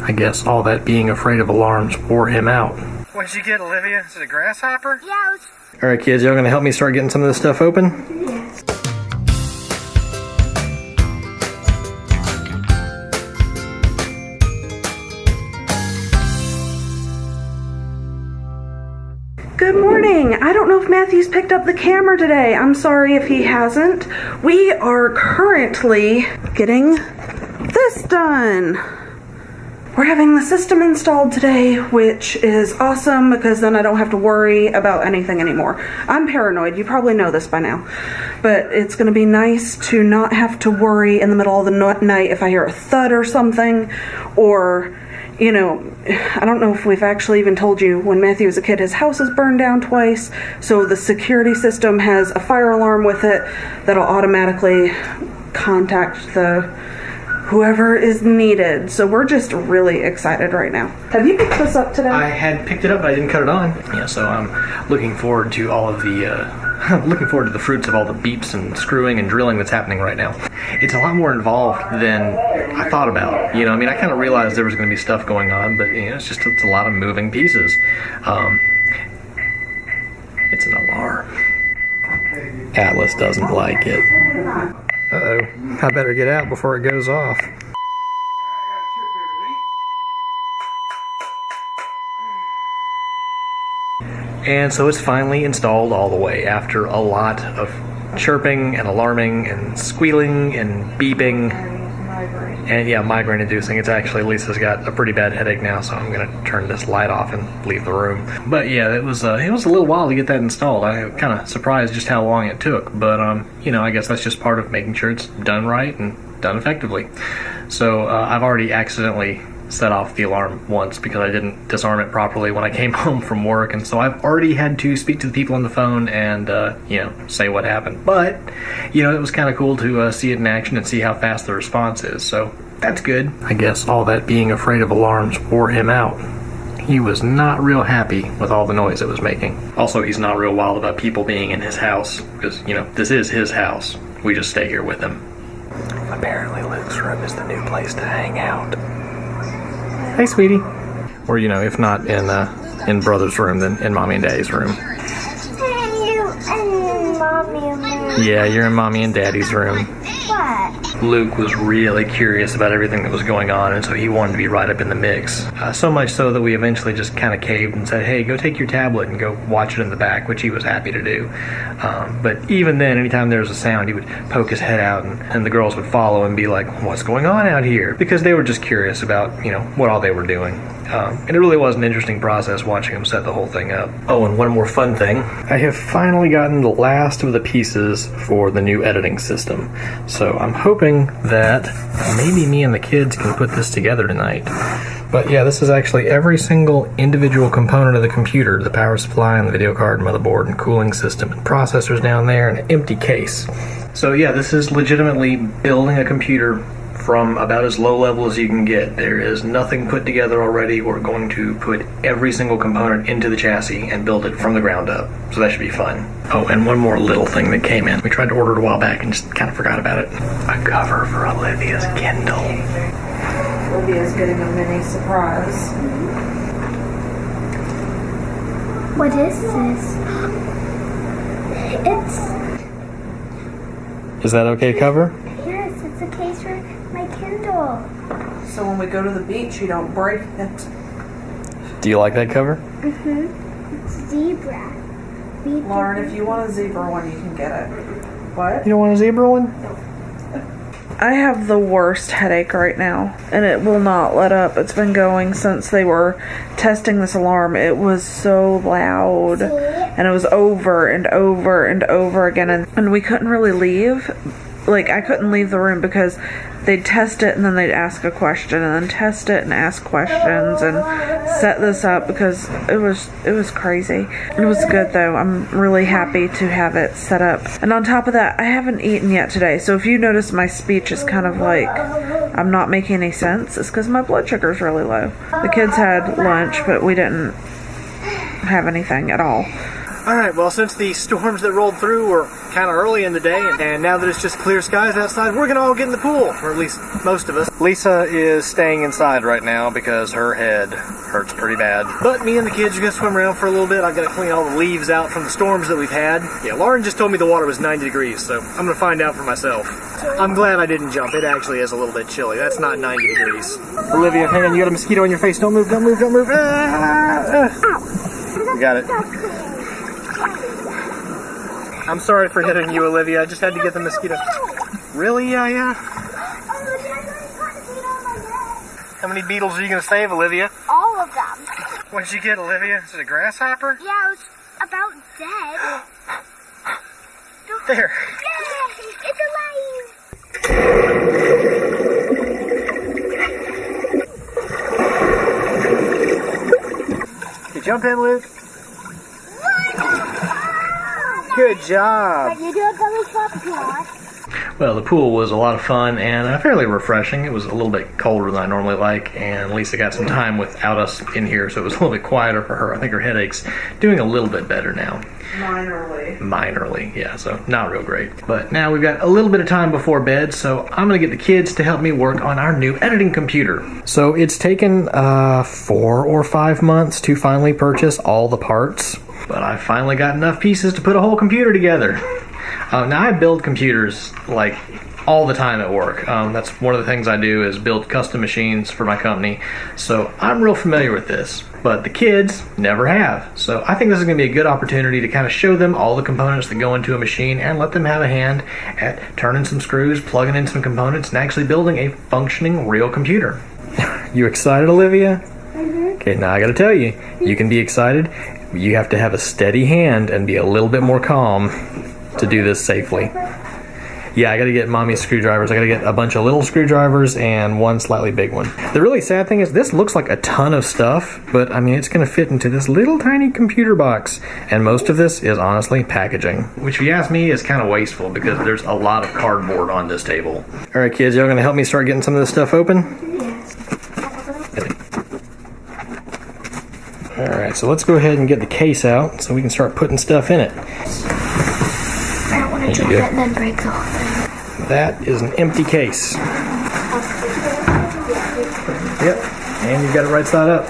I guess all that being afraid of alarms wore him out. What'd you get, Olivia? Is it a grasshopper? Yeah, Alright kids, y'all gonna help me start getting some of this stuff open? Yes. Good morning. I don't know if Matthew's picked up the camera today. I'm sorry if he hasn't. We are currently getting this done. We're having the system installed today, which is awesome because then I don't have to worry about anything anymore. I'm paranoid. You probably know this by now. But it's going to be nice to not have to worry in the middle of the night if I hear a thud or something, or you know, I don't know if we've actually even told you, when Matthew was a kid, his house is burned down twice, so the security system has a fire alarm with it that'll automatically contact whoever is needed. So we're just really excited right now. Have you picked this up today? I had picked it up, but I didn't cut it on. Yeah, so I'm looking forward to all of the looking forward to the fruits of all the beeps and screwing and drilling that's happening right now. It's a lot more involved than I thought about. You know, I mean, I kind of realized there was going to be stuff going on, but you know, it's a lot of moving pieces. It's an alarm. Atlas doesn't like it. Uh-oh. I better get out before it goes off. And so it's finally installed all the way after a lot of chirping and alarming and squealing and beeping. And yeah, migraine inducing. It's actually, Lisa's got a pretty bad headache now, so I'm going to turn this light off and leave the room. But yeah, it was a little while to get that installed. I was kind of surprised just how long it took. But, you know, I guess that's just part of making sure it's done right and done effectively. So I've already accidentally set off the alarm once because I didn't disarm it properly when I came home from work, and so I've already had to speak to the people on the phone and you know, say what happened. But you know, it was kind of cool to see it in action and see how fast the response is, so that's good. I guess all that being afraid of alarms wore him out. He was not real happy with all the noise it was making. Also, he's not real wild about people being in his house because, you know, this is his house. We just stay here with him. Apparently Luke's room is the new place to hang out. Hey, sweetie. Or, you know, if not in brother's room, then in mommy and daddy's room. Yeah, you're in mommy and daddy's room. What? Luke was really curious about everything that was going on, and so he wanted to be right up in the mix. So much so that we eventually just kind of caved and said, hey, go take your tablet and go watch it in the back, which he was happy to do. But even then, anytime there was a sound, he would poke his head out, and the girls would follow and be like, what's going on out here? Because they were just curious about, you know, what all they were doing. And it really was an interesting process watching him set the whole thing up. Oh, and one more fun thing. I have finally gotten the last of the pieces for the new editing system. So I'm hoping that maybe me and the kids can put this together tonight. But yeah, this is actually every single individual component of the computer. The power supply and the video card, motherboard, and cooling system, and processors down there, and an empty case. So yeah, this is legitimately building a computer from about as low level as you can get. There is nothing put together already. We're going to put every single component into the chassis and build it from the ground up. So that should be fun. Oh, and one more little thing that came in. We tried to order it a while back and just kind of forgot about it. A cover for Olivia's Kindle. Olivia's getting a mini surprise. What is this? Is that okay cover? Yes, it's a case for my Kindle. So when we go to the beach, you don't break it. Do you like that cover? Mm-hmm. It's zebra. Lauren, if you want a zebra one, you can get it. What? You don't want a zebra one? I have the worst headache right now, and it will not let up. It's been going since they were testing this alarm. It was so loud, and it was over and over and over again, and we couldn't really leave. Like, I couldn't leave the room because they'd test it and then they'd ask a question and then test it and ask questions and set this up because it was crazy. It was good though. I'm really happy to have it set up. And on top of that, I haven't eaten yet today. So if you notice my speech is kind of like I'm not making any sense, it's because my blood sugar is really low. The kids had lunch, but we didn't have anything at all. Alright, well, since the storms that rolled through were kind of early in the day, and now that it's just clear skies outside, we're going to all get in the pool, or at least most of us. Lisa is staying inside right now because her head hurts pretty bad. But me and the kids are going to swim around for a little bit. I've got to clean all the leaves out from the storms that we've had. Yeah, Lauren just told me the water was 90 degrees, so I'm going to find out for myself. I'm glad I didn't jump. It actually is a little bit chilly. That's not 90 degrees. Olivia, hang on, you got a mosquito on your face. Don't move, don't move, don't move. You got it. I'm sorry for hitting you, Olivia. I just had to get the mosquito. Really, yeah? How many beetles are you going to save, Olivia? All of them. What did you get, Olivia? Is it a grasshopper? Yeah, it was about dead. There. Yay! It's alive! You jump in, Luke? Good job. You do a belly flop if you want. Well, the pool was a lot of fun and fairly refreshing. It was a little bit colder than I normally like, and Lisa got some time without us in here, so it was a little bit quieter for her. I think her headache's doing a little bit better now. Minorly, yeah, so not real great. But now we've got a little bit of time before bed, so I'm going to get the kids to help me work on our new editing computer. So it's taken 4 or 5 months to finally purchase all the parts, but I finally got enough pieces to put a whole computer together. Now I build computers like all the time at work. That's one of the things I do is build custom machines for my company. So I'm real familiar with this, but the kids never have. So I think this is going to be a good opportunity to kind of show them all the components that go into a machine and let them have a hand at turning some screws, plugging in some components, and actually building a functioning real computer. You excited, Olivia? Mm-hmm. Okay, now I got to tell you, you can be excited. You have to have a steady hand and be a little bit more calm to do this safely. Yeah, I gotta get mommy's screwdrivers. I gotta get a bunch of little screwdrivers and one slightly big one. The really sad thing is this looks like a ton of stuff, but I mean, it's gonna fit into this little tiny computer box. And most of this is honestly packaging, which if you ask me is kind of wasteful because there's a lot of cardboard on this table. All right, kids, y'all gonna help me start getting some of this stuff open? Yes. All right, so let's go ahead and get the case out so we can start putting stuff in it. I don't want to drop it and then break the whole thing. That is an empty case. Yep, and you've got it right side up.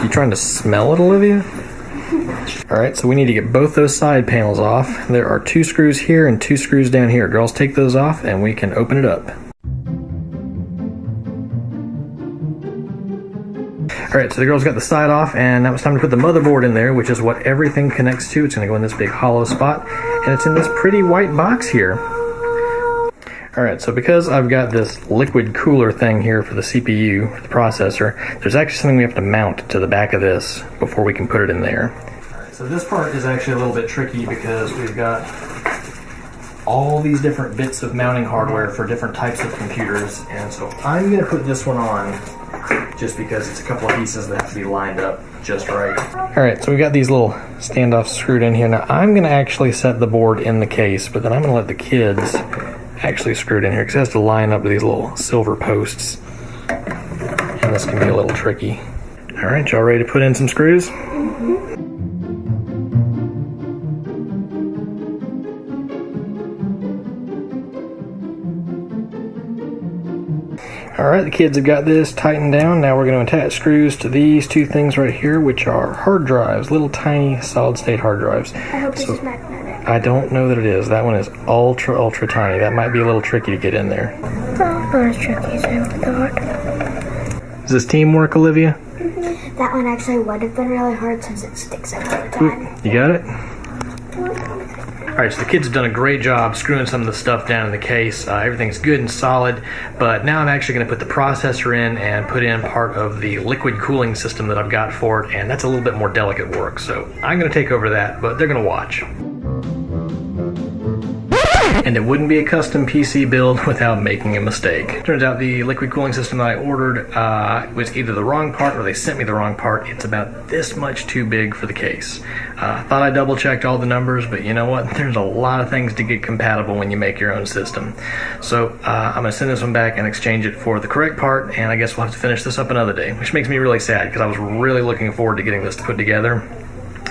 You trying to smell it, Olivia? All right, so we need to get both those side panels off. There are 2 screws here and 2 screws down here. Girls, take those off and we can open it up. Alright, so the girls got the side off, and now it's time to put the motherboard in there, which is what everything connects to. It's going to go in this big hollow spot, and it's in this pretty white box here. Alright, so because I've got this liquid cooler thing here for the CPU, for the processor, there's actually something we have to mount to the back of this before we can put it in there. Alright, so this part is actually a little bit tricky because we've got all these different bits of mounting hardware for different types of computers, and so I'm going to put this one on just because it's a couple of pieces that have to be lined up just right. Alright, so we've got these little standoffs screwed in here. Now I'm going to actually set the board in the case, but then I'm going to let the kids actually screw it in here because it has to line up to these little silver posts. And this can be a little tricky. Alright, y'all ready to put in some screws? Alright, the kids have got this tightened down. Now we're going to attach screws to these 2 things right here, which are hard drives, little tiny solid state hard drives. I hope this is magnetic. I don't know that it is. That one is ultra tiny. That might be a little tricky to get in there. Not as tricky as I thought. Is this teamwork, Olivia? That one actually would have been really hard since it sticks out all the time. You got it? Alright, so the kids have done a great job screwing some of the stuff down in the case. Everything's good and solid, but now I'm actually going to put the processor in and put in part of the liquid cooling system that I've got for it, and that's a little bit more delicate work, so I'm going to take over that, but they're going to watch. And it wouldn't be a custom PC build without making a mistake. Turns out the liquid cooling system that I ordered was either the wrong part or they sent me the wrong part. It's about this much too big for the case. Thought I double checked all the numbers, but you know what? There's a lot of things to get compatible when you make your own system. So I'm going to send this one back and exchange it for the correct part, and I guess we'll have to finish this up another day, which makes me really sad because I was really looking forward to getting this put together.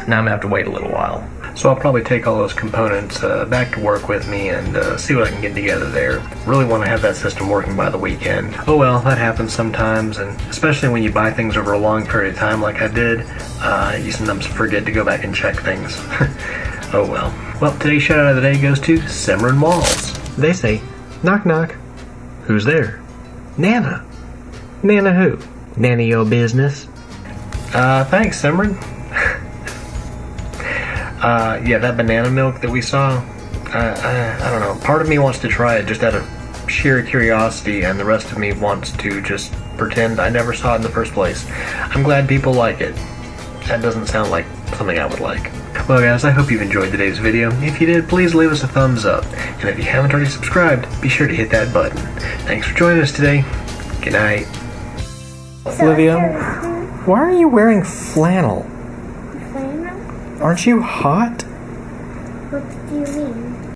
Now I'm gonna have to wait a little while. So I'll probably take all those components back to work with me and see what I can get together there. Really want to have that system working by the weekend. Oh well, that happens sometimes, and especially when you buy things over a long period of time like I did, you sometimes forget to go back and check things. Oh well. Well, today's shout out of the day goes to Simran Walls. They say, knock knock. Who's there? Nana. Nana who? Nana your business. Thanks, Simran. Yeah, that banana milk that we saw, I don't know. Part of me wants to try it just out of sheer curiosity, and the rest of me wants to just pretend I never saw it in the first place. I'm glad people like it. That doesn't sound like something I would like. Well guys, I hope you've enjoyed today's video. If you did, please leave us a thumbs up. And if you haven't already subscribed, be sure to hit that button. Thanks for joining us today. Good night. Olivia, why are you wearing flannel? Aren't you hot?